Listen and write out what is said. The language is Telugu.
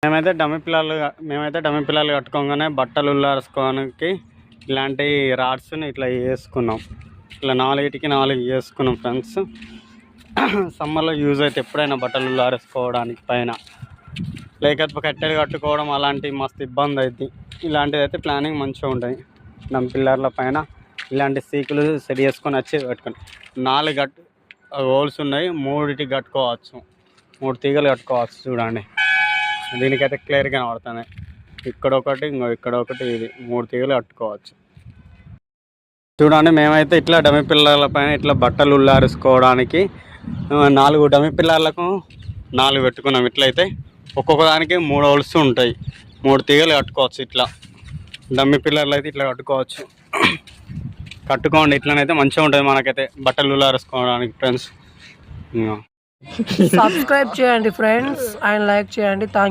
మేమైతే డమ్మి పిల్లలు కట్టుకోగానే బట్టలు ఉల్లారేసుకోవడానికి ఇలాంటి రాడ్స్ని ఇట్లా వేసుకున్నాం. ఇట్లా 4కి 4 వేసుకున్నాం ఫ్రెండ్స్. సమ్మర్లో యూజ్ అయితే ఎప్పుడైనా బట్టలు ఉల్లారేసుకోవడానికి పైన, లేకపోతే కట్టెలు కట్టుకోవడం అలాంటివి మస్తు ఇబ్బంది అవుతుంది. ఇలాంటిది అయితే ప్లానింగ్ మంచిగా ఉంటాయి. డమ్ పిల్లర్ల పైన ఇలాంటి సీకులు సెట్ చేసుకొని వచ్చి కట్టుకోండి. 4 హోల్స్ ఉన్నాయి, 3కి కట్టుకోవచ్చు, 3 తీగలు కట్టుకోవచ్చు. చూడండి, దీనికైతే క్లియర్గా కనబడుతున్నాయి. ఇక్కడొకటి, ఇక్కడొకటి, ఇది 3 తీగలు కట్టుకోవచ్చు. చూడండి, మేమైతే ఇట్లా డమ్మి పిల్లర్ల పైన ఇట్లా బట్టలు ఉల్లారేసుకోవడానికి 4 డమ్మి పిల్లర్లకు 4 పెట్టుకున్నాం. ఇట్లయితే ఒక్కొక్క దానికి 3 హోల్స్ ఉంటాయి, 3 తీగలు కట్టుకోవచ్చు. ఇట్లా డమ్మి పిల్లర్లు అయితే ఇట్లా కట్టుకోవచ్చు. కట్టుకోండి, ఇట్లనైతే మంచిగా ఉంటుంది మనకైతే బట్టలు ఉల్లారేసుకోవడానికి ఫ్రెండ్స్. సబ్స్క్రైబ్ చేయండి ఫ్రెండ్స్ అండ్ లైక్ చేయండి. థ్యాంక్